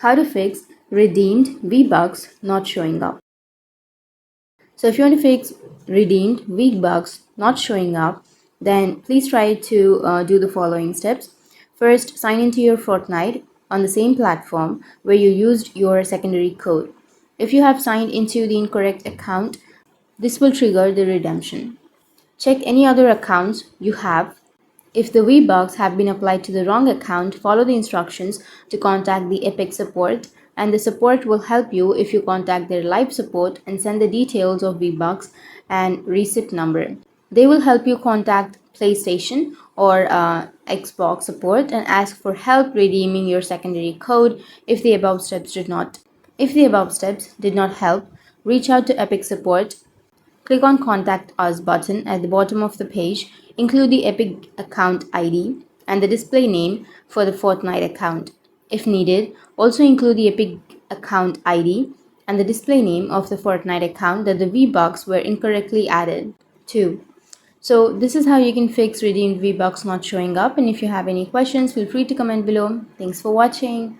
How to fix redeemed Vbucks not showing up. So if you want to fix redeemed Vbucks not showing up, then please try to do the following steps. First, sign into your Fortnite on the same platform where you used your secondary code. If you have signed into the incorrect account, this will trigger the redemption. Check any other accounts you have. If the Vbucks have been applied to the wrong account, follow the instructions to contact the Epic support, and the support will help you if you contact their live support and send the details of Vbucks and receipt number. They will help you contact PlayStation or Xbox support and ask for help redeeming your secondary code if the above steps did not. If the above steps did not help, reach out to Epic support. Click on Contact Us button at the bottom of the page. Include the Epic account ID and the display name for the Fortnite account. If needed, also include the Epic account ID and the display name of the Fortnite account that the Vbucks were incorrectly added to. So this is how you can fix redeemed Vbucks not showing up, and if you have any questions, feel free to comment below. Thanks for watching.